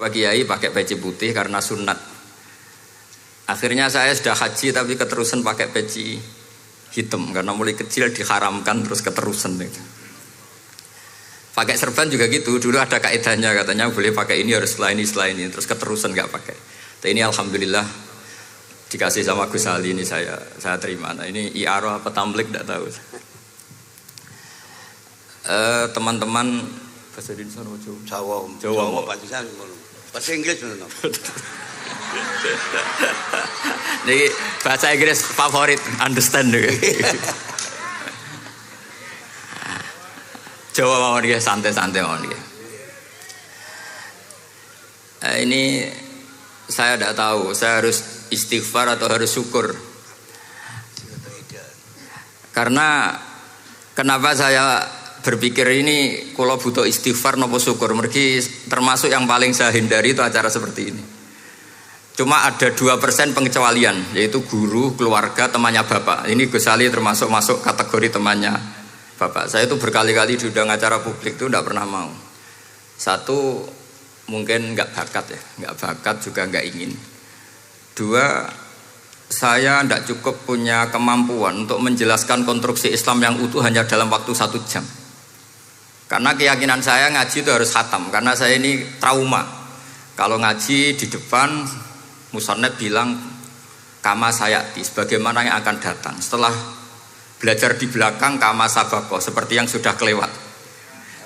Pak Kiai pakai peci putih karena sunat. Akhirnya saya sudah haji tapi keterusan pakai peci hitam karena mulai kecil diharamkan terus keterusan gitu. Pakai serban juga gitu, dulu ada kaidahnya katanya boleh pakai ini harus setelah ini terus keterusan nggak pakai. Tapi ini alhamdulillah dikasih sama Gus Ali ini saya terima. Nah ini iaro apa tamblik tidak tahu. Teman-teman bahasa Indonesia Jawa bahasa Inggris Jadi bahasa Inggris favorit understand juga. Jawa mawon nggih santai-santai mawon nggih. Ini saya tidak tahu saya harus istighfar atau harus syukur. Karena kenapa saya berpikir ini kalau butuh istighfar nopo syukur, mergi termasuk yang paling saya hindari itu acara seperti ini. Cuma ada 2% pengecualian, yaitu guru, keluarga, temannya bapak. Ini Gus Ali termasuk masuk kategori temannya bapak. Saya itu berkali-kali diundang acara publik itu tidak pernah mau. Satu, mungkin nggak bakat ya, nggak bakat juga nggak ingin. Dua, saya tidak cukup punya kemampuan untuk menjelaskan konstruksi Islam yang utuh hanya dalam waktu 1 jam. Karena keyakinan saya ngaji itu harus khatam. Karena saya ini trauma. Kalau ngaji di depan, musannaf bilang kama sayati, sebagaimana yang akan datang. Setelah belajar di belakang kama sabako, seperti yang sudah kelewat.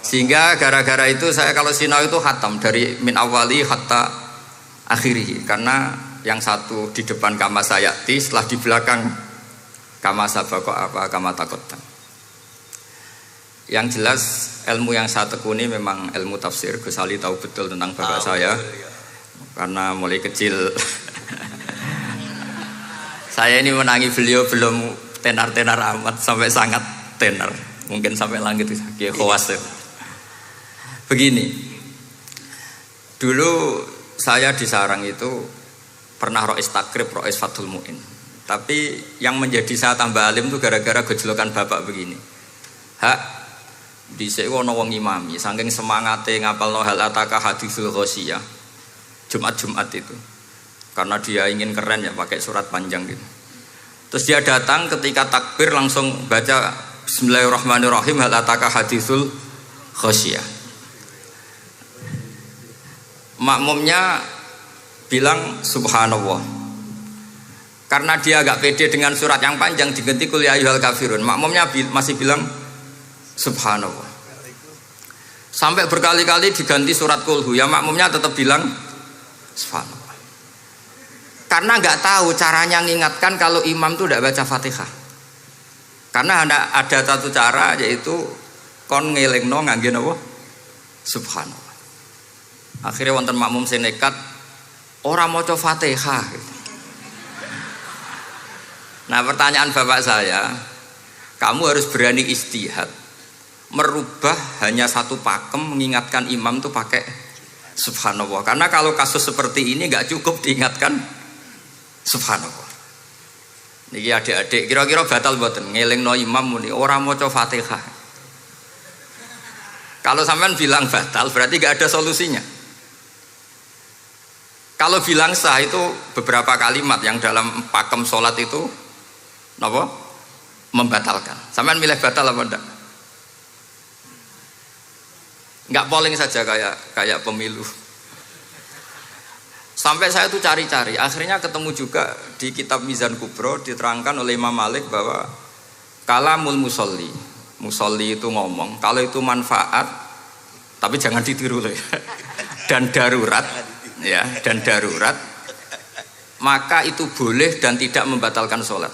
Sehingga gara-gara itu saya kalau sinau itu khatam dari min awali hatta akhiri. Karena yang satu di depan kama sayati, setelah di belakang kama sabako apa kama takotan. Yang jelas ilmu yang saya tekuni memang ilmu tafsir. Gus Ali tahu betul tentang bapak saya karena mulai kecil saya ini menangi beliau belum tenar-tenar amat sampai sangat tenar, mungkin sampai langit kayak khawas. Begini, dulu saya di Sarang itu pernah rois takrib, rois Fathul Mu'in. Tapi yang menjadi saya tambah alim itu gara-gara gejolokan bapak begini. Hak dhisik ana wong imami saking semangate ngapalno hal ataka hadisul ghosiyah Jumat-Jumat itu. Karena dia ingin keren ya pakai surat panjang gitu. Terus dia datang ketika takbir langsung baca Bismillahirrahmanirrahim hal ataka hadisul ghosiyah. Makmumnya bilang subhanallah. Karena dia agak pede dengan surat yang panjang diganti kul ya ayyuhal kafirun. Makmumnya masih bilang subhanallah. Sampai berkali-kali diganti surat kulhu, ya makmumnya tetap bilang subhanallah. Karena nggak tahu caranya mengingatkan kalau imam itu tidak baca Fatihah. Karena ada satu cara yaitu kon ngelingno ngangge napa? Subhanallah. Akhirnya wonten makmum sing nekat ora maca Fatihah. Nah, pertanyaan bapak saya, kamu harus berani ijtihad. Merubah hanya satu pakem mengingatkan imam itu pakai subhanallah. Karena kalau kasus seperti ini nggak cukup diingatkan subhanallah. Niki adik-adik kira-kira batal mboten ngelingno imam muni ora maca Fatihah. Kalau sampean bilang batal berarti nggak ada solusinya. Kalau bilang sah itu beberapa kalimat yang dalam pakem sholat itu napa? Membatalkan. Sampean milih batal apa enggak? Enggak polling saja kayak pemilu. Sampai saya tuh cari-cari, akhirnya ketemu juga di kitab Mizan Kubro diterangkan oleh Imam Malik bahwa kalamul musolli, musolli itu ngomong, kalau itu manfaat, tapi jangan ditiru loh ya, dan darurat, ya, dan darurat, maka itu boleh dan tidak membatalkan sholat.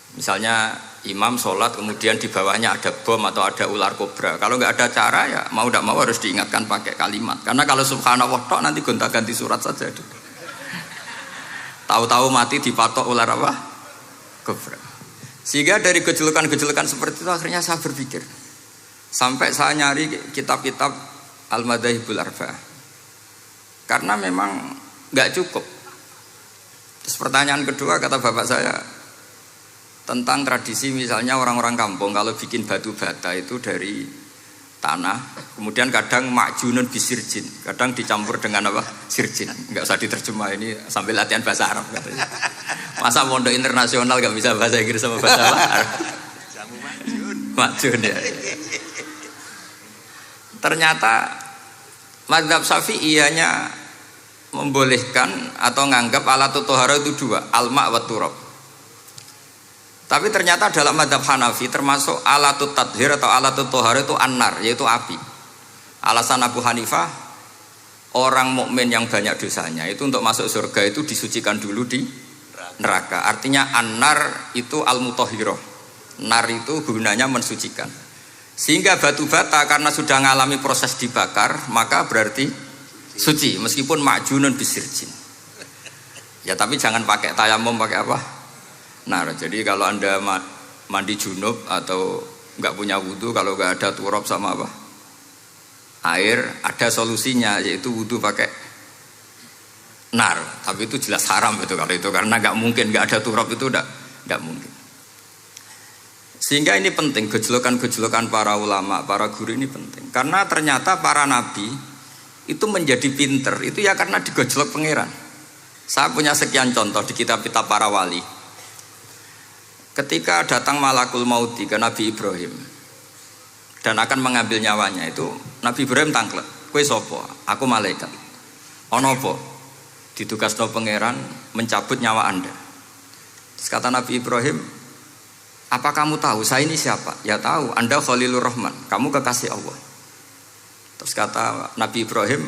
Misalnya imam sholat kemudian di bawahnya ada bom atau ada ular kobra, kalau nggak ada cara ya mau tidak mau harus diingatkan pakai kalimat. Karena kalau subhanallah tok nanti gonta-ganti surat saja. Tahu-tahu mati dipatok ular apa? Kobra. Sehingga dari gejolukan-gejolukan seperti itu akhirnya saya berpikir, sampai saya nyari kitab-kitab Al-Madzhabul Arba'ah. Karena memang nggak cukup. Terus pertanyaan kedua kata bapak saya tentang tradisi misalnya orang-orang kampung kalau bikin batu bata itu dari tanah, kemudian kadang ma'junun bisirjin, kadang dicampur dengan apa? Sirjin. Enggak usah diterjemah, ini sambil latihan bahasa Arab katanya. Masa pondok internasional enggak bisa bahasa Inggris sama bahasa Arab? Jamu ma'jun. Ma'jun ya. Ternyata mazhab Syafi'i ianya membolehkan atau nganggap alatut tohara itu dua, al-ma' wa turab. Tapi ternyata dalam mazhab Hanafi termasuk alatut tadhir atau alatut tohara itu an-nar, yaitu api. Alasan Abu Hanifah, orang mukmin yang banyak dosanya itu untuk masuk surga itu disucikan dulu di neraka. Artinya an-nar itu al-mutahhirah. Nar itu gunanya mensucikan. Sehingga batu bata karena sudah mengalami proses dibakar, maka berarti suci meskipun ma'junun bisirjin. Ya tapi jangan pakai tayamum, pakai apa? Nah, jadi kalau Anda mandi junub atau nggak punya wudhu, kalau nggak ada turab sama apa? Air, ada solusinya yaitu wudhu pakai nar. Tapi itu jelas haram itu kalau itu, karena nggak mungkin nggak ada turab itu nggak mungkin. Sehingga ini penting, gejolokan-gejolokan para ulama, para guru ini penting. Karena ternyata para nabi itu menjadi pinter, itu ya karena digojlok pangeran. Saya punya sekian contoh di kitab-kitab para wali. Ketika datang malakul mauti ke Nabi Ibrahim dan akan mengambil nyawanya, itu Nabi Ibrahim tangklek, kowe sapa? Aku malaikat. Ono apa? Ditugasno pangeran mencabut nyawa Anda. Terus kata Nabi Ibrahim, apa kamu tahu saya ini siapa? Ya tahu, Anda Khalilur Rahman, kamu kekasih Allah. Terus kata Nabi Ibrahim,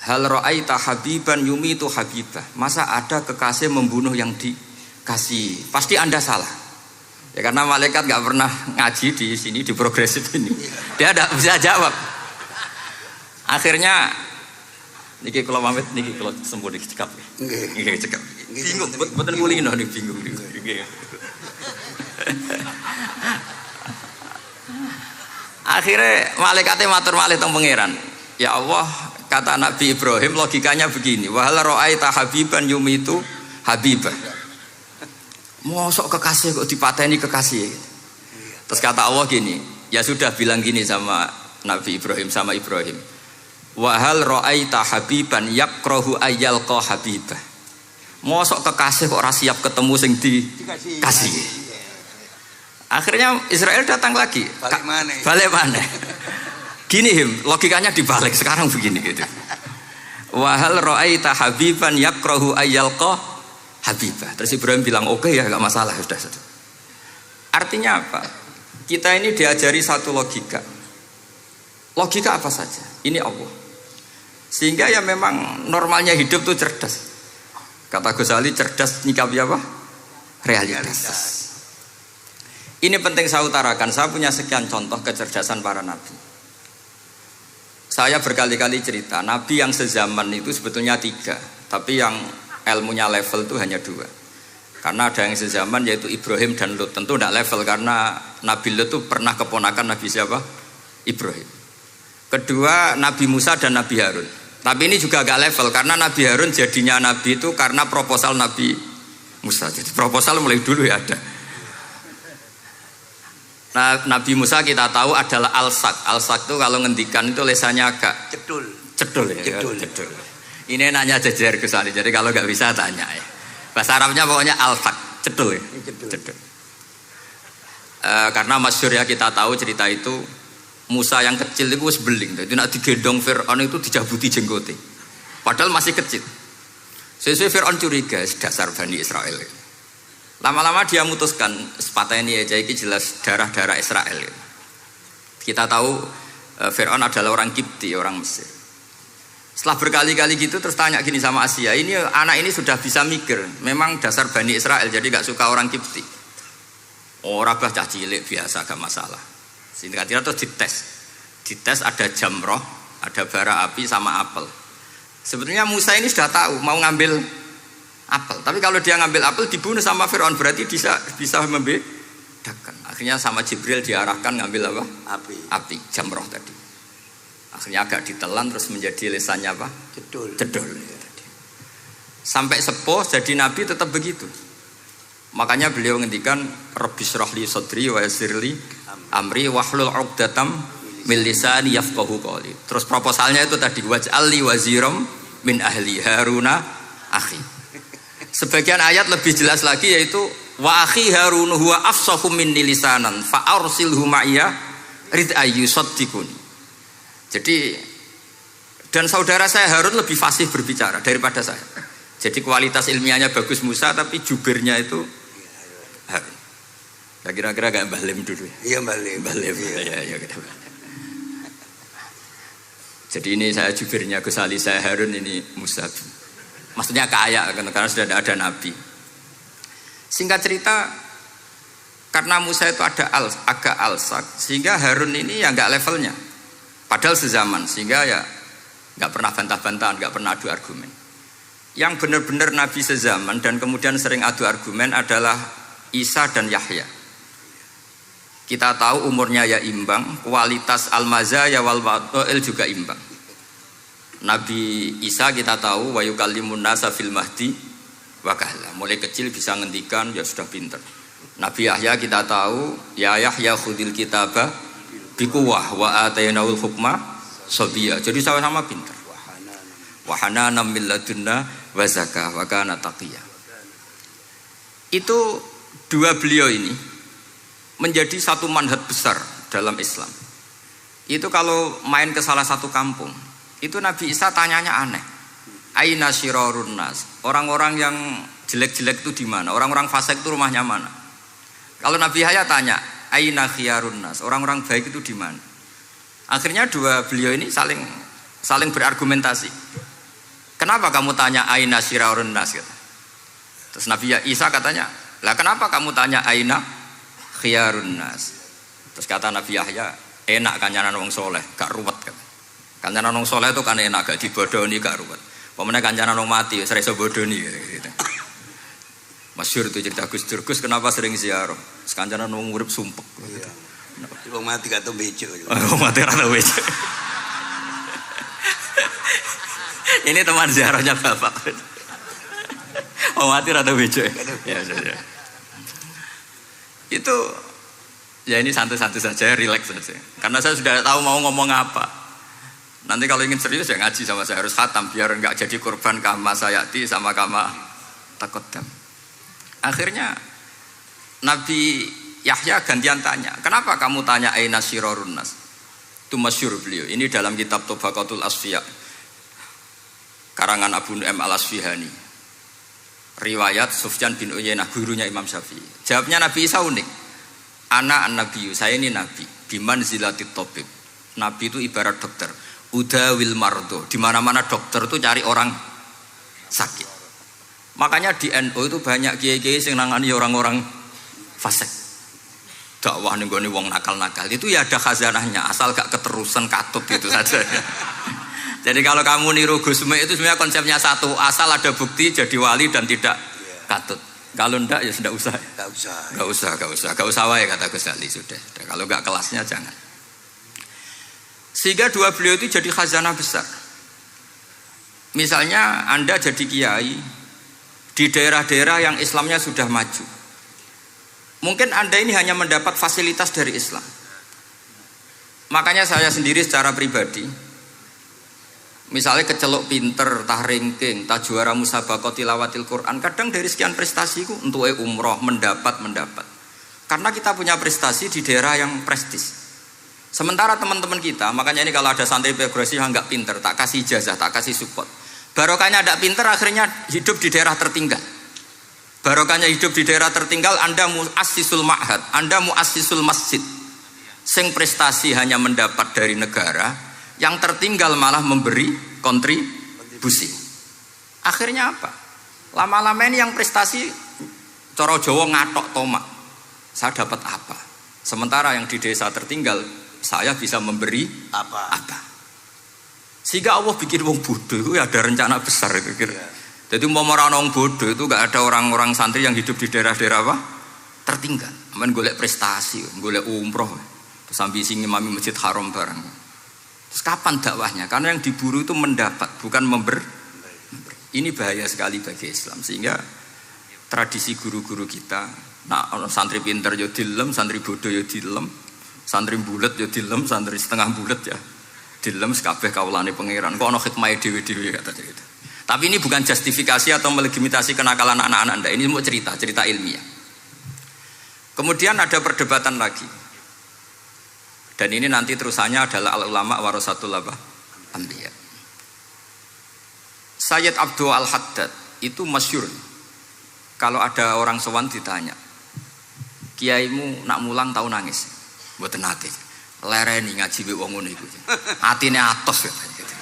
hal ra'aita habiban yumitu habibah. Masa ada kekasih membunuh yang dikasih? Pasti Anda salah. Ya karena malaikat nggak pernah ngaji di sini, di progresif ini. Dia tidak bisa jawab. Akhirnya niki kalau pamit, niki kalau sembuh niki cekap. Niki cekap. Bingung, betul kulino nih bingung. Akhirnya malaikatnya matur malih teng pangeran. Ya Allah, kata Nabi Ibrahim logikanya begini, wa hal ra'aita habiban yumitu habibah. Mosok kekasih kok dipateni kekasih. Terus kata Allah gini, ya sudah bilang gini sama Nabi Ibrahim, sama Ibrahim. Wa hal ra'aita habiban yakrahu ayyalqa habibah. Mosok kekasih kok ora siap ketemu sing dikasih. Akhirnya Israel datang lagi. Balik mana? Gini logikanya dibalik sekarang begini gitu. Wa hal ra'aita habiban yakrahu ayyalqa habibah. Terus Ibrahim bilang oke ya, enggak masalah, sudah. Artinya apa? Kita ini diajari satu logika. Logika apa saja? Ini Allah. Sehingga ya memang normalnya hidup tuh cerdas. Kata Ghazali, cerdas nyikapi apa? Realitas. Ini penting saya utarakan. Saya punya sekian contoh kecerdasan para nabi. Saya berkali-kali cerita, nabi yang sezaman itu sebetulnya 3, tapi yang ilmunya level itu hanya 2. Karena ada yang sezaman yaitu Ibrahim dan Lut. Tentu tidak level karena Nabi Lut itu pernah keponakan Nabi siapa? Ibrahim. Kedua Nabi Musa dan Nabi Harun. Tapi ini juga agak level karena Nabi Harun jadinya Nabi itu karena proposal Nabi Musa. Jadi proposal mulai dulu ya ada. Nah, Nabi Musa kita tahu adalah al-sak. Al-sak itu kalau ngendikan itu lesannya agak cedul ya. Cedul. Ini nanya jejer ke sana. Jadi kalau nggak bisa tanya ya. Bahasa Arabnya pokoknya al-sak, cedul ya. Cedul. Karena masyhur ya kita tahu cerita itu Musa yang kecil itu wis beling. Jadi nak digendong Fir'aun itu dijabuti jenggote. Padahal masih kecil. Sesuai Fir'aun curiga dasar Bani Israel. Lama-lama dia memutuskan sepatah ini aja ini jelas darah-darah Israel. Kita tahu Fir'aun adalah orang Kipti, orang Mesir. Setelah berkali-kali gitu terus tanya gini sama Asia, ini anak ini sudah bisa mikir, memang dasar Bani Israel jadi gak suka orang Kipti. Orang bah cah cilik biasa gak masalah. Singkatnya terus dites ada jamroh, ada bara api sama apel. Sebetulnya Musa ini sudah tahu mau ngambil apel, tapi kalau dia ngambil apel dibunuh sama Fir'aun berarti bisa membedakan. Akhirnya sama Jibril diarahkan ngambil apa? Api jamroh tadi. Akhirnya agak ditelan terus menjadi lesannya apa? Cedul. Sampai sepuh jadi nabi tetap begitu. Makanya beliau ngendikan Rabbishrah li sadri wa yassir li amri wahlul 'uqdatam min lisani yafqahu qawli. Terus proposalnya itu tadi waj'alli waziram min ahli Haruna akhi. Sebagian ayat lebih jelas lagi yaitu wa akhi Harun huwa afsahu minni lisanan fa arsilhu ma'iyya rid ayyusaddiquni. Jadi dan saudara saya Harun lebih fasih berbicara daripada saya. Jadi kualitas ilmiahnya bagus Musa tapi jubirnya itu Harun. Ya kira-kira kayak Mbah Lim dulu. Iya Mbah Lim. Ya. Jadi ini saya jubirnya Gus Ali, saya Harun, ini Musa. Maksudnya kaya karena sudah ada nabi. Singkat cerita, karena Musa itu agak alsak, sehingga Harun ini ya nggak levelnya. Padahal sezaman, sehingga ya nggak pernah bantah-bantahan, nggak pernah adu argumen. Yang benar-benar nabi sezaman dan kemudian sering adu argumen adalah Isa dan Yahya. Kita tahu umurnya ya imbang, kualitas al-mazaya wal wada'il juga imbang. Nabi Isa kita tahu wa yukallimun nasa fil mahdi wa kahla. Mulai kecil bisa ngendikan, ya sudah pinter. Nabi Yahya kita tahu ya Yahya khudil kitaba biquwah wa atainaul hukma sabiyya. Jadi sama-sama pinter. Wa hananan min ladunna wa zakah wa kana taqiyya. Itu dua beliau ini menjadi satu manhaj besar dalam Islam. Itu kalau main ke salah satu kampung, itu Nabi Isa tanyanya aneh. Aina syirarun nas? Orang-orang yang jelek-jelek itu di mana? Orang-orang fasik itu rumahnya mana? Kalau Nabi Yahya tanya, aina khiyarun nas? Orang-orang baik itu di mana? Akhirnya dua beliau ini saling berargumentasi. Kenapa kamu tanya aina syirarun nas? Terus Nabi Isa katanya, lah kenapa kamu tanya aina khiyarun nas? Terus kata Nabi Yahya, enak kancanan wong soleh, gak ruwet kan. Kancanan wong soleh itu kan enak, gak dibodoni, gak ruwet. Pemene kancanan wong mati, sering bodoni gitu. Masyhur itu cerita Gus Dur, Gus kenapa sering ziarah? Kancanan wong urip sumpek. Iya. Wong mati gak tau bejo. Wong mati ora tau bejo. Ini teman ziarahnya Bapak. Wong mati ora tau bejo. Ya. Itu ya ini santai-santai saja, rileks saja. Karena saya sudah tahu mau ngomong apa. Nanti kalau ingin serius ya ngaji sama saya, harus khatam biar enggak jadi korban kama sayati sama kama takodam. Akhirnya Nabi Yahya gantian tanya, kenapa kamu tanya aina syirarun nas? Itu masyhur beliau. Ini dalam kitab Tabaqatul Asfiya karangan Abu Nu'aim al-Asfihani. Riwayat Sufyan bin Uyainah, gurunya Imam Syafi'i. Jawabnya Nabi Isa unik. Ana an-nabiyyu, saya ini nabi. Biman zilatit tabib. Nabi itu ibarat dokter. Udawil mardo. Di mana-mana dokter itu cari orang sakit. Makanya di NU itu banyak kiai-kiai yang nangani orang-orang fasik. Dakwah ning gone wong nakal-nakal. Itu ya ada khazanahnya, asal gak keterusan katut gitu saja. Jadi kalau kamu niru Gus Mek itu sebenarnya konsepnya satu, asal ada bukti jadi wali dan tidak katut. Kalau ndak ya sudah usah. Gak usah wae kata Gus Ali sudah. Kalau gak kelasnya jangan. Sehingga dua beliau itu jadi khazanah besar. Misalnya Anda jadi kiai di daerah-daerah yang Islamnya sudah maju. Mungkin Anda ini hanya mendapat fasilitas dari Islam. Makanya saya sendiri secara pribadi misalnya kecelok pinter, tah ranking, tah juara musabaqah tilawatil Quran, kadang dari sekian prestasiku untuk umroh mendapat. Karena kita punya prestasi di daerah yang prestis. Sementara teman-teman kita, makanya ini kalau ada santri progresif yang nggak pinter, tak kasih ijazah, tak kasih support. Barokahnya tidak pinter, akhirnya hidup di daerah tertinggal. Barokahnya hidup di daerah tertinggal, Anda muassisul ma'had, Anda muassisul masjid. Sing prestasi hanya mendapat dari negara, yang tertinggal malah memberi kontribusi. Akhirnya apa? Lama-lama ini yang prestasi coro Jawa ngatok tomak. Saya dapat apa? Sementara yang di desa tertinggal saya bisa memberi apa? Sehingga Allah bikin wong bodoh itu ada rencana besar kira. Jadi mau orang bodoh itu gak ada orang-orang santri yang hidup di daerah-daerah apa? Tertinggal. Aman golek prestasi, golek umroh. Terus ambisi ngimami Masjid Haram bareng. Terus kapan dakwahnya? Karena yang diburu itu mendapat, bukan memberi. Ini bahaya sekali bagi Islam. Sehingga tradisi guru-guru kita, nah santri pinter ya dilem, santri bodoh ya dilem, Santri bulet ya dilem, santri setengah bulet ya dilem kabeh kawulane pangeran. Kok ana hikmahe dhewe-dhewe kata cerita. Tapi ini bukan justifikasi atau melegitimasi kenakalan anak-anak Anda. Ini mau cerita ilmiah. Kemudian ada perdebatan lagi. Dan ini nanti terusannya adalah al-ulama warasatul anbiya. Sayyid Abdul Al-Haddad itu masyhur. Kalau ada orang sowan ditanya, "Kiaimu nak mulang tau nangis?" Mboten nate. Lereni ngaji wek wong ngono iku. Atine atos gitu.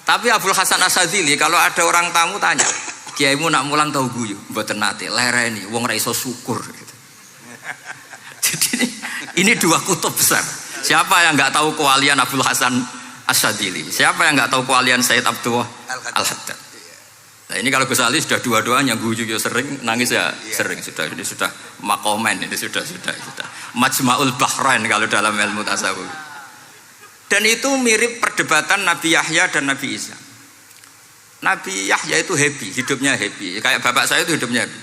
Tapi Abdul Hasan Asyadzili kalau ada orang tamu tanya, "Kiaimu nak mulang tau guyu?" Mboten nate. Lereni wong ra iso syukur gitu. Jadi ini dua kutub besar. Siapa yang enggak tahu kewalian Abdul Hasan Asyadzili? Siapa yang enggak tahu kewalian Sayyid Abdul Al-Haddad? Nah ini kalau Gus Ali sudah dua-duanya guyu ya sering, nangis ya sering, ini sudah makomen, ini sudah Majma'ul Bahrain kalau dalam ilmu tasawuf. Dan itu mirip perdebatan Nabi Yahya dan Nabi Isa. Nabi Yahya itu happy, hidupnya happy. Kayak bapak saya itu hidupnya happy.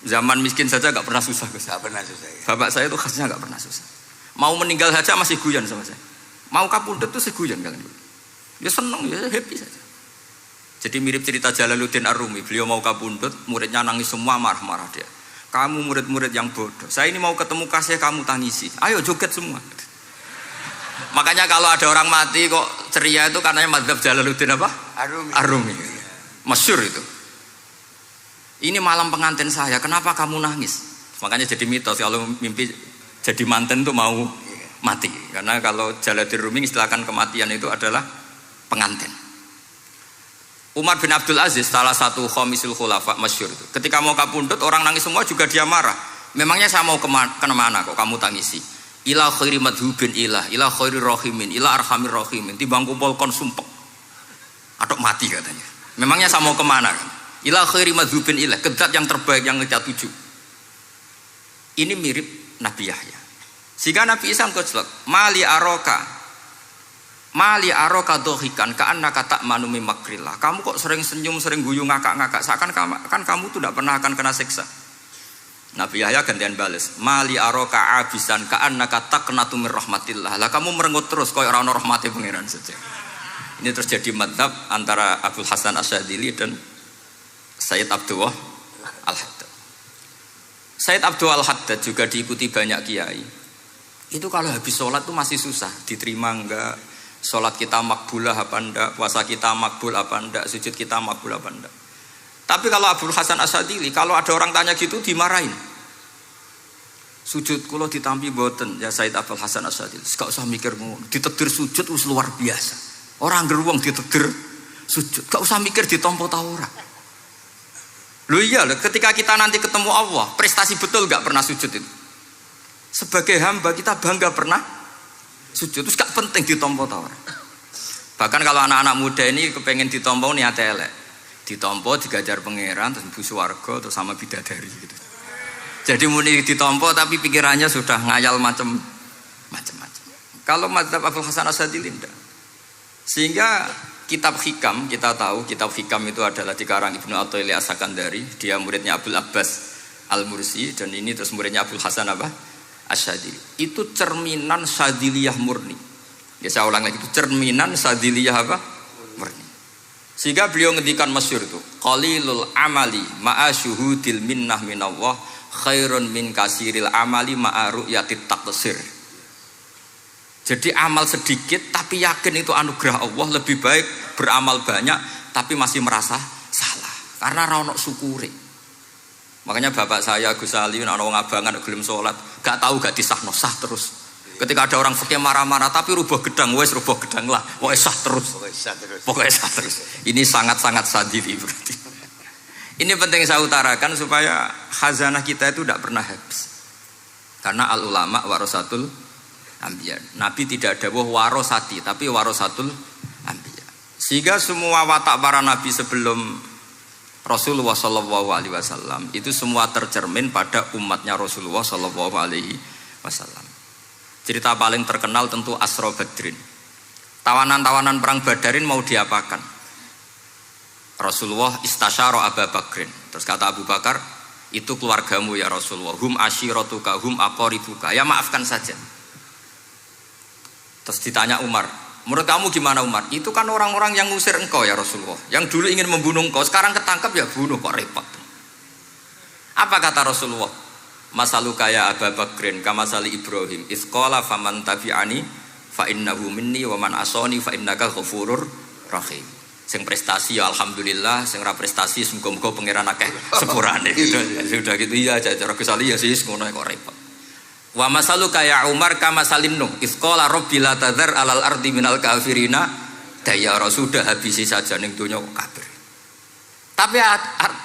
Zaman miskin saja gak pernah susah. Gak pernah susah ya. Bapak saya itu khasnya gak pernah susah. Mau meninggal saja masih guyon sama saya. Mau kapundhut tuh seguyon kalian. Ya seneng, ya happy saja. Jadi mirip cerita Jalaluddin Ar-Rumi. Beliau mau kapundhut, muridnya nangis semua, marah-marah dia. Kamu murid-murid yang bodoh. Saya ini mau ketemu kasih kamu tangisi. Ayo joget semua. Makanya kalau ada orang mati kok ceria itu karena madzhab Jalaluddin apa? Ar-Rumi. Masyhur itu. Ini malam pengantin saya, kenapa kamu nangis? Makanya jadi mitos kalau mimpi jadi manten tuh mau mati. Karena kalau Jalaluddin Rumi istilahkan kematian itu adalah pengantin. Umar bin Abdul Aziz, salah satu khomisul khulafa masyhur itu. Ketika mau kapundhut orang nangis semua juga dia marah. Memangnya saya mau kemana kok kamu tangisi? Ila khairi madhubin ila khairi rahimin, ila arhamir rahimin. Timbang kumpul kon sumpek. Atok mati katanya. Memangnya saya mau kemana? Ila khairi madhubin ila, ke zat yang terbaik yang kita tuju. Ini mirip Nabi Yahya. Sehingga Nabi Isa ngejlok, Mali aroka dohikan ka'annaka ta'manu min makrillah. Kamu kok sering senyum, sering guyu, ngakak-ngakak. Seakan kan kamu tuh tidak pernah akan kena siksa. Nabi Yahya gantian bales. Mali aroka abisan ka'annaka taqnatu min rahmatillah. Lah kamu merengut terus koyo ora ono rahmate pangeran saja. Ini terjadi madzhab antara Abdul Hasan Asyadzili dan Sayyid Abdul Al-Haddad. Sayyid Abdul Al-Haddad juga diikuti banyak kiai. Itu kalau habis sholat tuh masih susah diterima enggak. Sholat kita makbulah apa enggak, puasa kita makbul apa enggak, sujud kita makbul apa enggak. Tapi kalau Abdul Hasan Asyadzili, kalau ada orang tanya gitu dimarahin. Sujud kula ditampi mboten ya Sayyid Abdul Hasan Asyadzili. Gak usah mikir ngono, ditakdir sujud wis luar biasa. Orang angger wong ditakdir sujud, gak usah mikir ditampa ta ora. Loh iya, ketika kita nanti ketemu Allah, prestasi betul gak pernah sujud itu. Sebagai hamba kita bangga pernah sujud, terus gak penting ditompo tau. Bahkan kalau anak-anak muda ini kepengen ditompo niat elek, ditompo digajar pangeran terus mlebu swarga terus sama bidadari gitu. Jadi muni ditompo tapi pikirannya sudah ngayal macam-macam. Kalau madzhab Abdul Hasan Asyadzili tidak. Sehingga kitab hikam kita tahu, kitab hikam itu adalah dikarang Ibnu Athaillah As-Sakandari, dia muridnya Abdul Abbas Al-Mursi dan ini terus muridnya Abdul Hasan Asyadzili. Itu cerminan Syadziliyah murni. Ya saya ulang lagi, itu cerminan Syadziliyah murni. Sehingga beliau ngendikan masyhur itu, qalilul amali ma'a syuhudil minnah minallah khairun min kasiril amali ma'a ru'yatit taqsir. Jadi amal sedikit tapi yakin itu anugerah Allah, lebih baik beramal banyak tapi masih merasa salah karena ra ono syukure. Makanya bapak saya Gus Ali ana wong abangan gelem salat, gak tahu gak disahno sah terus. Ketika ada orang fikih marah-marah tapi rubah gedang, wes rubah gedang lah, pokoke sah terus. Pokoknya sah terus. Ini sangat-sangat sadili berarti. Ini penting saya utarakan supaya khazanah kita itu tidak pernah habis. Karena al ulama warasatul anbiya. Nabi tidak dawuh warasati, tapi warasatul anbiya. Sehingga semua watak para nabi sebelum Rasulullah Shallallahu Alaihi Wasallam itu semua tercermin pada umatnya Rasulullah Shallallahu Alaihi Wasallam. Cerita paling terkenal tentu Asra Badrin. Tawanan-tawanan perang Badarin mau diapakan? Rasulullah istasyara Abu Bakrin. Terus kata Abu Bakar, Itu keluargamu ya Rasulullah. Hum ashiratuka, hum aqaribuka. Ya maafkan saja. Terus ditanya Umar, menurut kamu gimana Umar? Itu kan orang-orang yang ngusir engkau ya Rasulullah. Yang dulu ingin membunuh engkau, sekarang ketangkap ya bunuh, kok repot. Apa kata Rasulullah? Masaluka ya Abu Bakrin kamasali Ibrahim isqala faman tabi'ani fa innahu minni wa man asani fa innaka ghafurur rahim. Sing prestasi ya alhamdulillah, sing ra prestasi muga-muga pangeran akeh sepurane. Sudah gitu iya cara Gus Ali ya sis ngono kok repot. Wa masaluka ya Umar kamasalin Nuh isqala rabbi la tadzar alal ardi minal kafirina dayara. Sudah habisi saja ning donya kok kafir. Tapi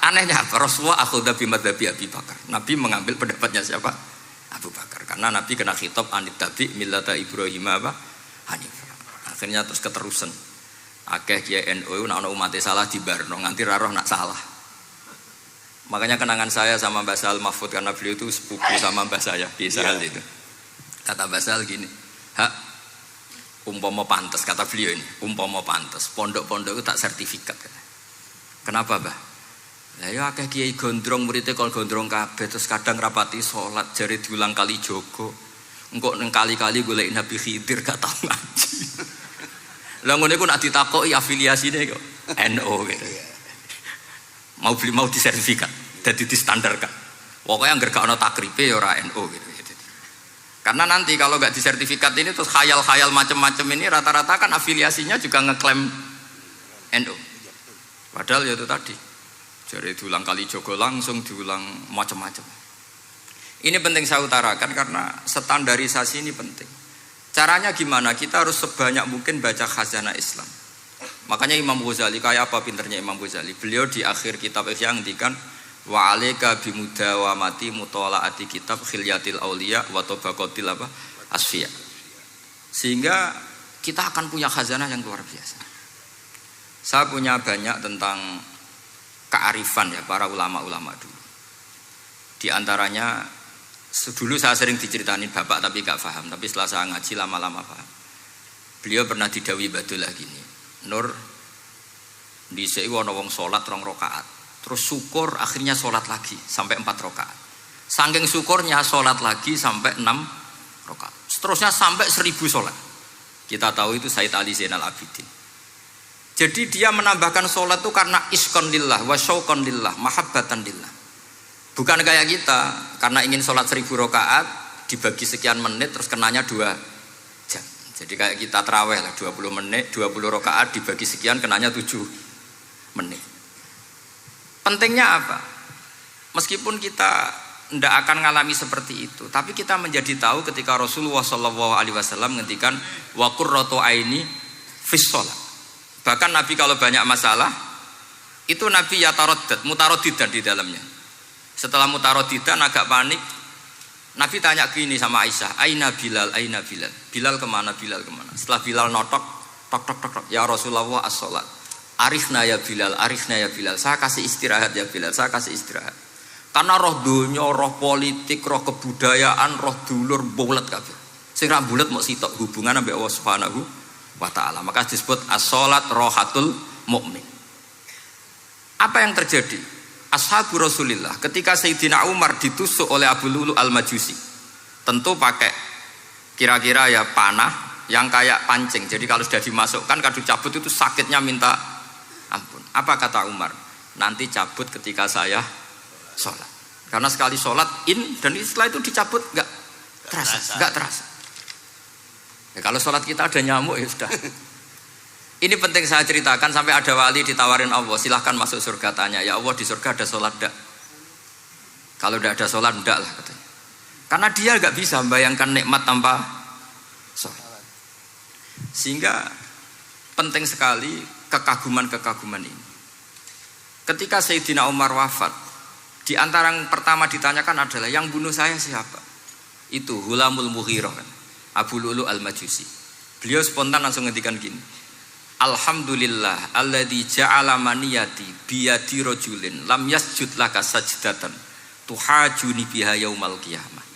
anehnya apa? Rasulullah akhudha bi madzhabi Abi Bakar. Nabi mengambil pendapatnya siapa? Abu Bakar. Karena Nabi kena khitab anit tabi millata Ibrahim apa? Hanif. Akhirnya terus keterusan. Akeh kiai NU nek ana umat salah dibarno nganti ra roh nak salah. Makanya kenangan saya sama Mbah Sal Mahfud karena beliau itu sepupu sama Mbah saya di Israel itu. Kata Mbah Sal gini, "Hak umpama pantes," kata beliau ini, "umpama pantes, pondok-pondok itu tak sertifikat." Kenapa, Mbah? Lah ya akeh kiai gondrong muridé kol gondrong kabeh terus kadang rapati salat jare diulang kali jogo. Engko neng kali-kali golek Nabi Khidir gak tau ngaji. Lah ngene iku nak ditakoki afiliasine kok NU gitu. Mau disertifikat, dadi distandarkan. Pokoknya anggere gak ana takribe ya ora NU gitu. Karena nanti kalau gak disertifikat ini terus khayal-khayal macam-macam ini rata-rata kan afiliasinya juga ngeklaim NU. Padahal ya itu tadi, jadi diulang kali jogo langsung diulang macam-macam. Ini penting saya utarakan karena standarisasi ini penting. Caranya gimana? Kita harus sebanyak mungkin baca khazanah Islam. Makanya Imam Ghazali, kayak apa pinternya Imam Ghazali? Beliau di akhir kitab Ihya ngendikan wa alaika bimudawamati mutalaati kitab khilyatil auliya wa tabaqatil apa? Asfiya. Sehingga kita akan punya khazanah yang luar biasa. Saya punya banyak tentang kearifan ya para ulama-ulama dulu. Di antaranya dulu saya sering diceritain bapak tapi gak paham. Tapi setelah saya ngaji lama-lama paham. Beliau pernah didhawuhi Badullah gini, Nur, dhisik ana wong salat 2 rakaat. Terus syukur akhirnya salat lagi sampai 4 rakaat. Saking syukurnya salat lagi sampai 6 rakaat. Seterusnya sampai 1000 salat. Kita tahu itu Sayyid Ali Zainal Abidin. Jadi dia menambahkan sholat itu karena iskon lillah, wa syauqon lillah, mahabbatan lillah. Bukan kayak kita, karena ingin sholat 1000 rakaat dibagi sekian menit terus kenanya 2 jam. Jadi kayak kita taraweh lah 20 menit, 20 rakaat dibagi sekian kenanya 7 menit. Pentingnya apa? Meskipun kita tidak akan mengalami seperti itu, tapi kita menjadi tahu ketika Rasulullah SAW ngendikan wa qurratu aini fis shalah. Bahkan Nabi kalau banyak masalah itu Nabi yataradad, mutaraddidan di dalamnya. Setelah mutaraddidan agak panik, Nabi tanya gini sama Aisyah, Aina Bilal, Aina Bilal. Bilal kemana, Bilal kemana? Setelah Bilal notok, tok tok tok tok, ya Rasulullah as-sholat. Arifna ya Bilal, arifna ya Bilal. Saya kasih istirahat ya Bilal, saya kasih istirahat. Karena roh dunya, roh politik, roh kebudayaan, roh dulur bulet kabeh. Sing ra bulet mok sitok hubungan ambek Allah Subhanahu wa ta'ala. Maka disebut as-sholat rohatul mu'min. Apa yang terjadi? Ashabu Rasulillah ketika Sayyidina Umar ditusuk oleh Abu Lulu al-Majusi, tentu pakai kira-kira ya panah yang kayak pancing. Jadi kalau sudah dimasukkan kadu cabut itu sakitnya minta ampun. Apa kata Umar? Nanti cabut ketika saya sholat. Karena sekali sholat dan setelah itu dicabut nggak terasa. Ya, kalau sholat kita ada nyamuk ya sudah. Ini penting saya ceritakan sampai ada wali ditawarin Allah, silahkan masuk surga, tanya ya Allah di surga ada sholat enggak? Kalau tidak ada sholat enggak lah katanya. Karena dia nggak bisa membayangkan nikmat tanpa sholat. Sehingga penting sekali kekaguman-kekaguman ini. Ketika Sayyidina Umar wafat, di antara yang pertama ditanyakan adalah yang bunuh saya siapa? Itu Hulamul Mughirah kan? Abu Lulu al-Majusi. Beliau spontan langsung ngendikan gini, Alhamdulillah alladzi ja'ala maniyati biyadi rajulin lam yasjud laka sajdatan tuhajuni biha yaumal qiyamah.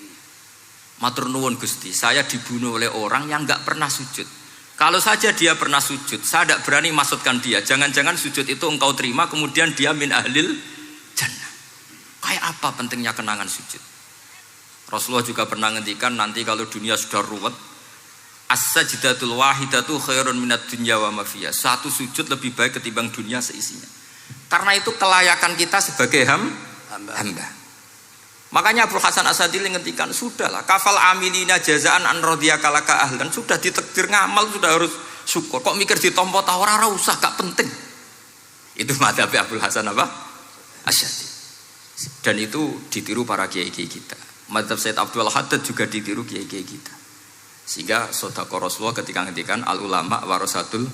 Matur nuwun Gusti, saya dibunuh oleh orang yang enggak pernah sujud. Kalau saja dia pernah sujud, saya tidak berani maksudkan dia. Jangan-jangan sujud itu engkau terima kemudian dia min ahlil jannah. Kayak apa pentingnya kenangan sujud? Rasulullah juga pernah ngendikan nanti kalau dunia sudah ruwet, as-sajdatul wahidatu khairun minad dunya wa ma fiha. Satu sujud lebih baik ketimbang dunia seisinya. Karena itu kelayakan kita sebagai hamba. Makanya Abdul Hasan Asadili ngendikan, sudahlah kafal amilina jazaan an radhiyakalaka ahlan, sudah ditakdir ngamal sudah harus syukur. Kok mikir ditompo ta ora usah, gak penting. Itu madzhab Abdul Hasan apa? Asy'ari. Dan itu ditiru para kiai-kiai kita. Madzhab Said Abdul Haddad juga ditiru kiai-kiai kita. Sehingga sedekah Rasulullah ketika ngendikan al ulama warasatul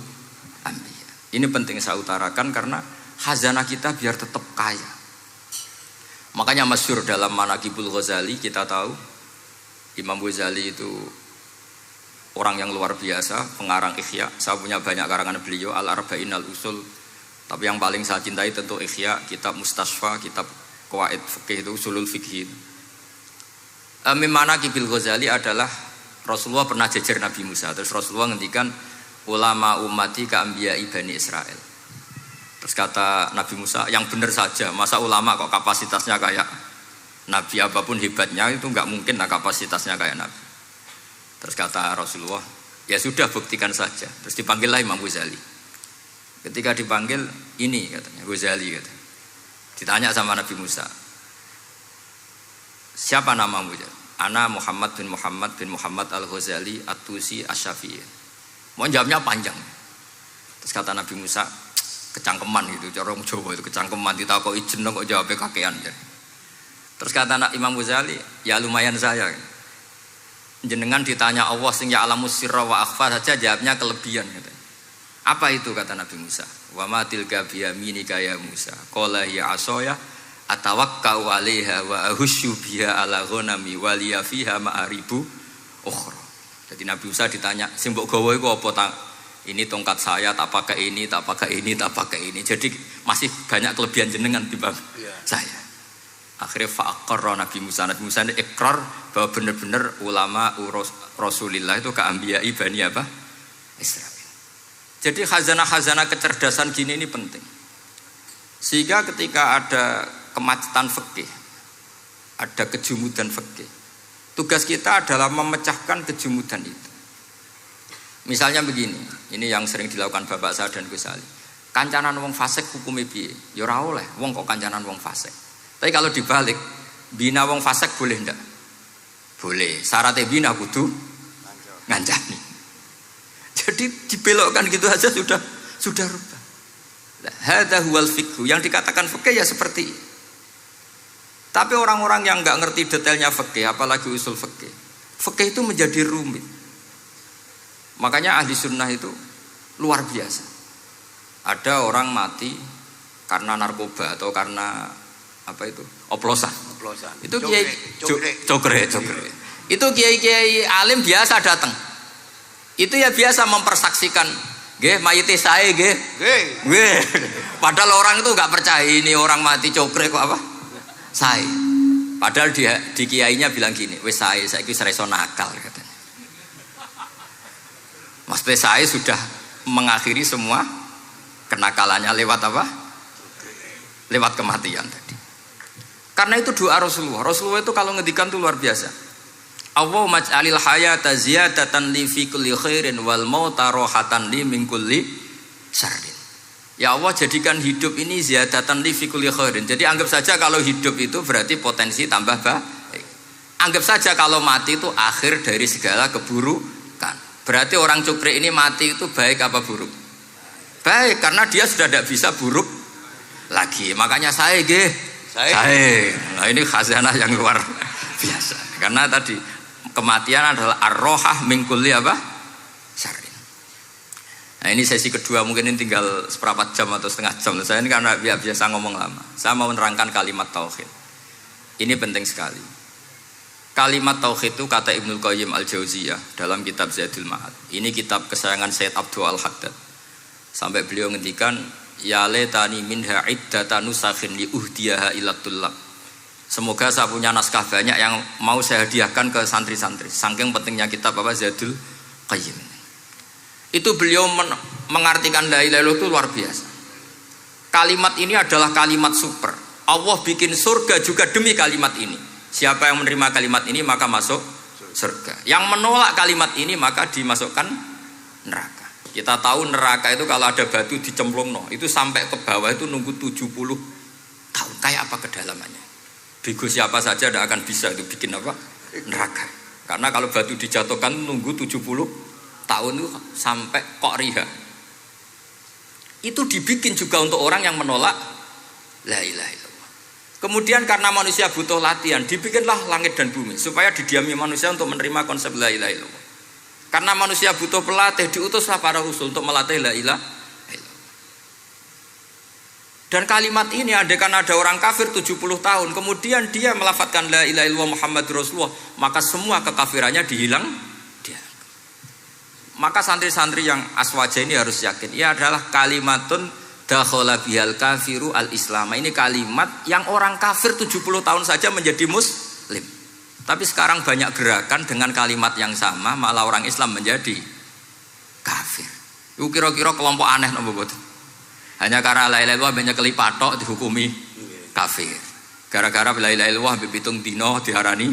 anbiya. Ini penting saya utarakan karena khazanah kita biar tetap kaya. Makanya masyhur dalam Manaqibul Ghazali kita tahu Imam Ghazali itu orang yang luar biasa, pengarang Ihya. Saya punya banyak karangan beliau, Al-Arba'in Al-Usul. Tapi yang paling saya cintai tentu Ihya, kitab Mustasfa, kitab Qawaid Fikih itu, Usulul Fikih. Manaqibul Ghazali adalah Rasulullah pernah jejer Nabi Musa. Terus Rasulullah ngendikan ulama ummati ka anbiya'i Bani Israel. Terus kata Nabi Musa, yang benar saja, masa ulama kok kapasitasnya kayak Nabi, apapun hebatnya itu enggak mungkin lah kapasitasnya kayak Nabi. Terus kata Rasulullah, ya sudah buktikan saja. Terus dipanggillah Imam Ghazali. Ketika dipanggil, ini katanya Ghazali katanya. Ditanya sama Nabi Musa, siapa namamu? Ana Muhammad bin Muhammad Al-Ghazali At-Tusi Asy-Syafi'i. Mau jawabnya panjang. Terus kata Nabi Musa, kecangkeman gitu, cara Jawa itu kecangkeman, ditakoki jeneng kok jawabnya kakean. Terus kata Imam Ghazali, ya lumayan saya. Jenengan ditanya Allah sing ya alamus sirra wa akhfa saja jawabnya kelebihan gitu. Apa itu kata Nabi Musa? Wa ma tilka bi yaminika ya Musa. Qala ya asaya atawakkau 'alaiha wa ahusyu biha 'ala ghanami wa liya fiha ma'aribu ukhra. Jadi Nabi Musa ditanya, sing mbok gawa iku apa ta? Ini tongkat saya, tak pakai ini, tak pakai ini, tak pakai ini. Jadi masih banyak kelebihan jenengan timbang saya. Akhirnya fa'aqarra Nabi Musa ini ikrar bahwa benar-benar ulama Rasulillah itu keambiai Bani apa? Israel. Jadi khazanah-khazanah kecerdasan gini ini penting. Sehingga ketika ada kemacetan fikih, ada kejumudan fikih, tugas kita adalah memecahkan kejumudan itu. Misalnya begini, ini yang sering dilakukan Bapak saya dan Gus Ali. Kancanan wong fasik hukumnya piye? Ya ora oleh, wong kok kancanan wong fasik. Tapi kalau dibalik, bina wong fasik boleh ndak? Boleh. Syaratnya bina kudu ngancani. Jadi dibelokkan gitu aja sudah rubah. Hadza huwal fiqh. Yang dikatakan fikih ya seperti ini. Tapi orang-orang yang enggak ngerti detailnya fikih, apalagi usul fikih, fikih itu menjadi rumit. Makanya ahli sunnah itu luar biasa. Ada orang mati karena narkoba atau karena apa itu? Oplosan. Itu kiai cokre. Itu kiai alim biasa datang. Itu ya biasa mempersaksikan, nggih mayite sae nggih. Nggih. Padahal orang itu enggak percaya ini orang mati cokre kok apa? Sae. Padahal dia di kiainya bilang gini, wis sae saiki wis iso nakal katanya. Maksudnya saya sudah mengakhiri semua kenakalannya lewat apa? Lewat kematian tadi. Karena itu doa Rasulullah. Rasulullah itu kalau ngedikan itu luar biasa. Allahumma ij'alil hayata ziyadatan li fi kulli khairin wal mauta rohatan li min kulli syarrin. Ya Allah, jadikan hidup ini ziyadatan li fi kulli khairin. Jadi anggap saja kalau hidup itu berarti potensi tambah baik. Anggap saja kalau mati itu akhir dari segala keburukan. Berarti orang cukri ini mati itu baik apa buruk? Baik, karena dia sudah tidak bisa buruk lagi. Makanya saya. Nah ini khazanah yang luar biasa. Karena tadi kematian adalah ar-rohah min kulli apa? Syarrin. Nah ini sesi kedua, mungkin ini tinggal seperempat jam atau setengah jam. Saya ini karena biasa ngomong lama. Saya mau menerangkan kalimat tauhid. Ini penting sekali. Kalimat tauhid itu kata Ibnul Qayyim Al-Jauziyah dalam kitab Zadul Ma'ad. Ini kitab kesayangan Sayyid Abdul Al-Haddad. Sampai beliau ngendikan, ya letani minha iddatan nusakhin li uhdiyaha ila tullab. Semoga saya punya naskah banyak yang mau saya hadiahkan ke santri-santri. Saking pentingnya kitab apa Zadul Qayyim. Itu beliau mengartikan la ilaha illallah itu luar biasa. Kalimat ini adalah kalimat super. Allah bikin surga juga demi kalimat ini. Siapa yang menerima kalimat ini maka masuk surga. Yang menolak kalimat ini maka dimasukkan neraka. Kita tahu neraka itu kalau ada batu dicemplungno, itu sampai ke bawah itu nunggu 70 tahun. Kayak apa kedalamannya? Bego siapa saja tidak akan bisa itu bikin apa? Neraka. Karena kalau batu dijatuhkan nunggu 70 tahun itu sampai kok riha. Itu dibikin juga untuk orang yang menolak la ilaha illallah. Kemudian karena manusia butuh latihan, dibikinlah langit dan bumi supaya didiami manusia untuk menerima konsep la ilaha illallah. Karena manusia butuh pelatih, diutuslah para rasul untuk melatih la ilaha illallah. Dan kalimat ini andaikan ada orang kafir 70 tahun, kemudian dia melafadzkan la ilaha illallah Muhammadur Rasulullah, maka semua kekafirannya dihilang. Maka santri-santri yang aswaja ini harus yakin, ia adalah kalimatun dakhala bihal kafiru al-islam. Ini kalimat yang orang kafir 70 tahun saja menjadi muslim. Tapi sekarang banyak gerakan dengan kalimat yang sama malah orang Islam menjadi kafir. Itu kira-kira kelompok aneh napa mboten? Hanya karena la ilaha illallah banyak kelipatok dihukumi kafir. Gara-gara la ilaha illallah bitung dino diarani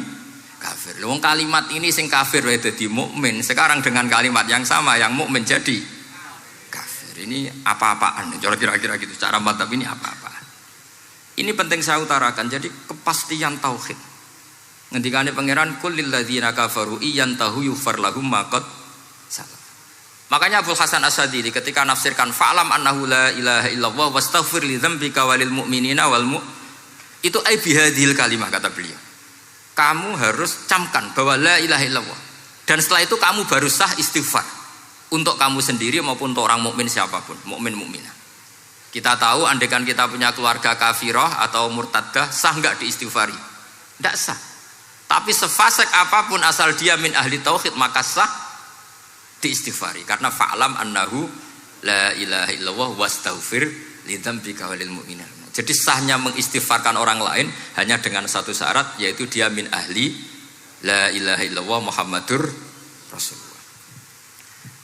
kafir. Wong kalimat ini sing kafir wae dadi mukmin. Sekarang dengan kalimat yang sama yang mukmin jadi kafir. Ini apa-apaan? Kira-kira gitu. Cara madzhab ini apa-apaan? Ini penting saya utarakan. Jadi kepastian tauhid. Ngendikane pangeran kul lil ladzina kafaru iyantahu yughfar lahum ma qad salaf. Makanya Abdul Hasan Asyadili ketika nafsirkan fa'lam annahu la ilaha illallah wastaghfir li dzambika walil mu'minina wal itu ai bihadhil kalimah kata beliau. Kamu harus camkan bahwa la ilaha illallah. Dan setelah itu kamu baru sah istighfar untuk kamu sendiri maupun untuk orang mukmin siapapun, mukmin mukminah. Kita tahu andaikan kita punya keluarga kafirah atau murtadah, sah enggak diistighfari? Enggak sah. Tapi sefasik apapun asal dia min ahli tauhid maka sah diistighfari karena fa'lam annahu la ilaha illallah wastaghfir lidzambika walil mu'minin. Jadi sahnya mengistighfarkan orang lain hanya dengan satu syarat, yaitu dia min ahli la ilaha illallah Muhammadur Rasulullah.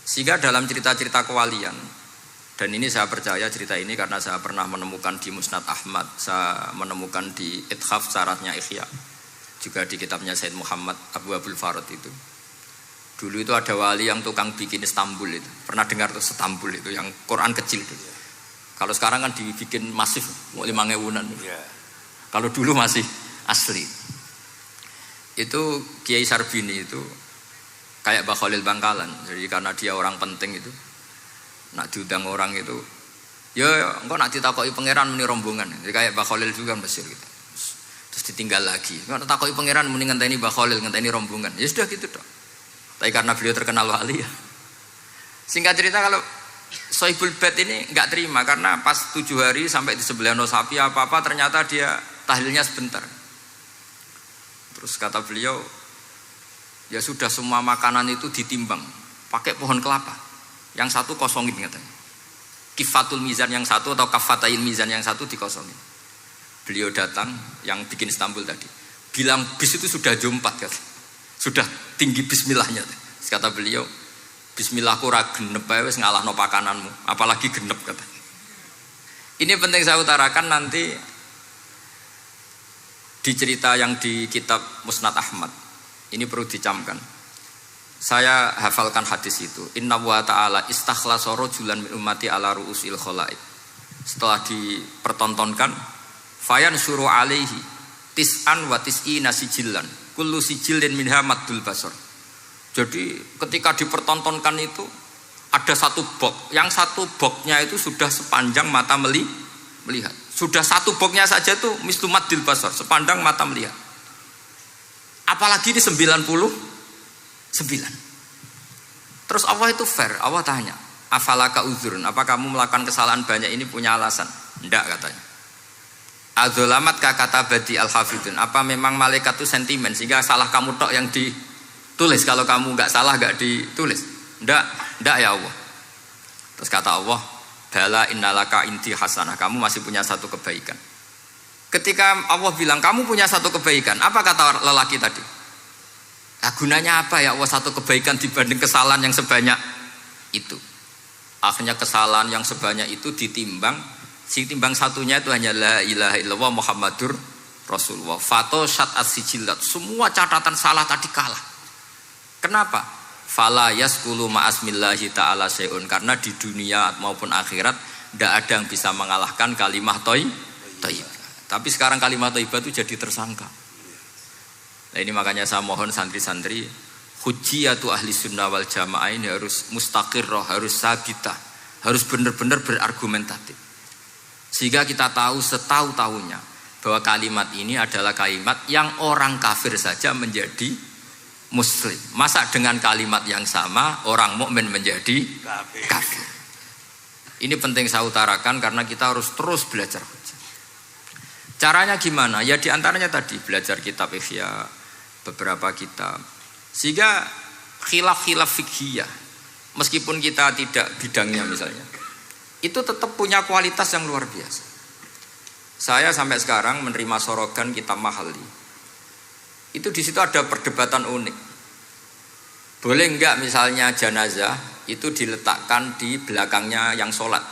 Sehingga dalam cerita-cerita kewalian, dan ini saya percaya cerita ini karena saya pernah menemukan di Musnad Ahmad, saya menemukan di Ithaf syaratnya Ihya, juga di kitabnya Said Muhammad Abu Abdul Farad itu. Dulu itu ada wali yang tukang bikin Istanbul itu. Pernah dengar tuh Istanbul itu yang Quran kecil itu. Kalau sekarang kan dibikin masif, mau 5.000-an. Kalau dulu masih asli. Itu Kiai Sarbini itu kayak Mbah Khalil Bangkalan. Jadi karena dia orang penting itu, nak diundang orang itu, ya engkau nak ditakoki pangeran muni rombongan. Jadi kayak Mbah Khalil juga Mesir gitu. Terus ditinggal lagi. Engkau nak takoki pangeran muni ngenteni Mbah Khalil, ngenteni rombongan. Ya sudah gitu dong. Tapi karena beliau terkenal wali ya. Singkat cerita kalau Sohibul Bait ini enggak terima karena pas 7 hari sampai di sebelah sapi apa-apa ternyata dia tahlilnya sebentar. Terus kata beliau, ya sudah semua makanan itu ditimbang pakai pohon kelapa. Yang satu kosongin katanya. Kifatul mizan yang satu atau kafatail mizan yang satu dikosongin. Beliau datang yang bikin Istanbul tadi. Bilang bis itu sudah jompat kata. Sudah tinggi bismillahnya. Terus kata beliau, bismillahku ora genep ae wis ngalahno pakananmu, apalagi genep kata. Ini penting saya utarakan nanti di cerita yang di kitab Musnad Ahmad. Ini perlu dicamkan. Saya hafalkan hadis itu. Inna wa ta'ala istakhlasa rajulan min ummati ala ru'usil khalaik. Setelah dipertontonkan, fayan syuru alaihi tis'an wa tis'ina sijillan. Kullu sijillin minha maddul basar. Jadi ketika dipertontonkan itu ada satu box, yang satu boxnya itu sudah sepanjang mata melihat. Sudah satu boxnya saja tuh mislu maddil basar, sepandang mata melihat. Apalagi di 99. Terus Allah itu fair, Allah tanya, afalaka uzrun, apa kamu melakukan kesalahan banyak ini punya alasan? Enggak katanya. Adzolamat kata badi al-hafidun, apa memang malaikat itu sentimen sehingga salah kamu tok yang ditulis, kalau kamu enggak salah enggak ditulis? Enggak ya Allah. Terus kata Allah, bala innalaka inti hasanah, kamu masih punya satu kebaikan. Ketika Allah bilang kamu punya satu kebaikan, apa kata lelaki tadi? Nah, gunanya apa ya Allah satu kebaikan dibanding kesalahan yang sebanyak itu? Akhirnya kesalahan yang sebanyak itu ditimbang Sing timbang satunya itu hanya la ilaha illallah Muhammadur Rasulullah. Fato syat as-sijilat. Semua catatan salah tadi kalah. Kenapa? Fala yaskulu ma'asmillahi ta'ala syai'un. Karena di dunia maupun akhirat tidak ada yang bisa mengalahkan kalimah thayyibah. Tapi sekarang kalimah thayyibah itu jadi tersangka. Nah ini makanya saya mohon santri-santri, hujjiyatu ahli sunnah wal jamaah ini harus mustaqirrah, harus sabitah, harus benar-benar berargumentatif. Sehingga kita tahu setahu-tahunya bahwa kalimat ini adalah kalimat yang orang kafir saja menjadi muslim. Masa dengan kalimat yang sama orang mukmin menjadi kafir. Ini penting saya utarakan karena kita harus terus belajar hujjah. Caranya gimana? Ya diantaranya tadi belajar kitab Ihya, beberapa kitab. Sehingga khilaf-khilaf fikhiyah, meskipun kita tidak bidangnya misalnya, itu tetap punya kualitas yang luar biasa. Saya sampai sekarang menerima sorogan kitab Mahalli. Itu di situ ada perdebatan unik. Boleh enggak misalnya jenazah itu diletakkan di belakangnya yang sholat?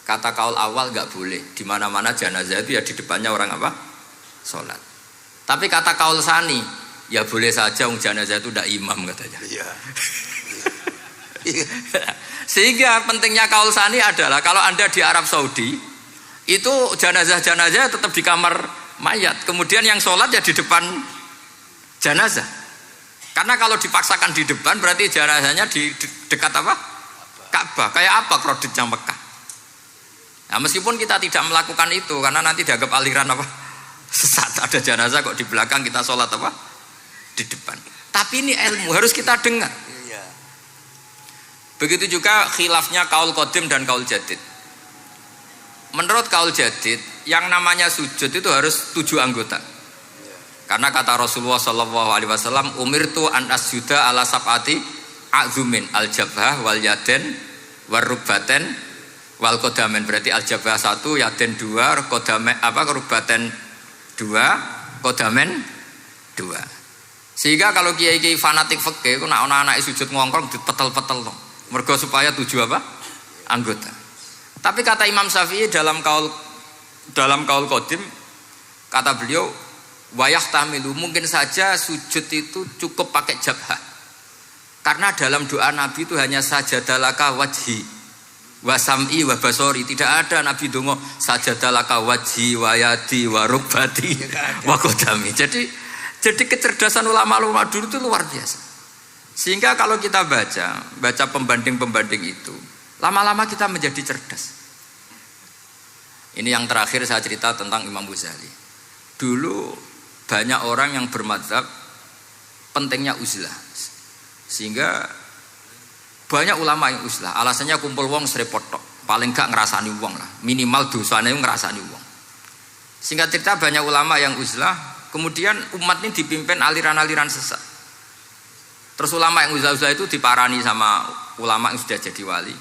Kata kaul awal enggak boleh. Di mana-mana jenazah itu ya di depannya orang apa? Sholat. Tapi kata kaul sani, ya boleh saja jenazah itu tidak imam katanya. Iya. Sehingga pentingnya kaul sani adalah kalau Anda di Arab Saudi itu jenazah-jenazah tetap di kamar mayat, kemudian yang sholat ya di depan jenazah. Karena kalau dipaksakan di depan berarti jenazahnya di dekat apa? Ka'bah. Kayak apa kreditnya Mekah. Nah, meskipun kita tidak melakukan itu karena nanti dianggap aliran apa? Sesat. Ada jenazah kok di belakang kita sholat apa? Di depan. Tapi ini ilmu harus kita dengar. Begitu juga khilafnya kaul qadim dan kaul jadid. Menurut kaul jadid, yang namanya sujud itu harus 7 anggota. Karena kata Rasulullah SAW, umirtu an asjuda ala sab'ati a'zumin al-jabhah wal yaden wal rubbaten wal kodamen. Berarti al-jabhah 1, yaden 2, kodamen rubbaten 2, kodamen 2. Sehingga kalau kiai-kiai fanatik fikih, itu nak anak-anak sujud ngongkrong dipetel-petel loh. Mergo supaya 7 apa? Anggota. Tapi kata Imam Syafi'i dalam kaul qadim, kata beliau, wayah tamilu, mungkin saja sujud itu cukup pakai jabhah. Karena dalam doa Nabi itu hanya sajadalaka wajhi wa sam'i wa basori. Tidak ada Nabi dongo sajadalaka wajhi wa yadi wa rubbati wa qadami. Jadi kecerdasan ulama-ulama dulu itu luar biasa. Sehingga kalau kita baca pembanding-pembanding itu, lama-lama kita menjadi cerdas. Ini yang terakhir saya cerita tentang Imam Ghazali. Dulu banyak orang yang bermadzhab pentingnya uzlah. Sehingga banyak ulama yang uzlah. Alasannya kumpul wong serepot tok. Paling gak ngerasani wong lah. Minimal dosanya ngerasani wong. Singkat cerita banyak ulama yang uzlah. Kemudian umat ini dipimpin aliran-aliran sesat. Terus ulama yang uzlah-uzlah itu diparani sama ulama yang sudah jadi wali.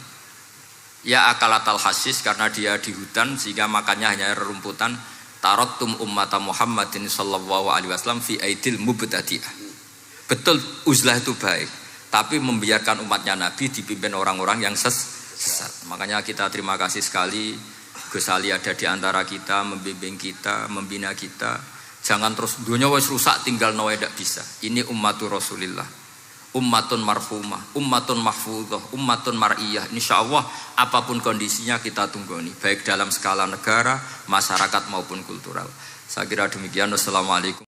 Ya akalatal hasis, karena dia di hutan sehingga makannya hanya rerumputan. Taraktum ummata Muhammadin sallallahu alaihi wasallam fi aidil mubtadi'ah. Betul uzlah itu baik, tapi membiarkan umatnya Nabi dipimpin orang-orang yang sesat. Makanya kita terima kasih sekali Gus Ali ada di antara kita, membimbing kita, membina kita. Jangan terus dunia wis rusak tinggal nawa tidak bisa. Ini ummatur Rasulillah. Ummatun marhumah, ummatun mahfudhah, ummatun mar'iyah. Insyaallah apapun kondisinya kita tunggoni, baik dalam skala negara, masyarakat maupun kultural. Saya kira demikian. Wassalamualaikum.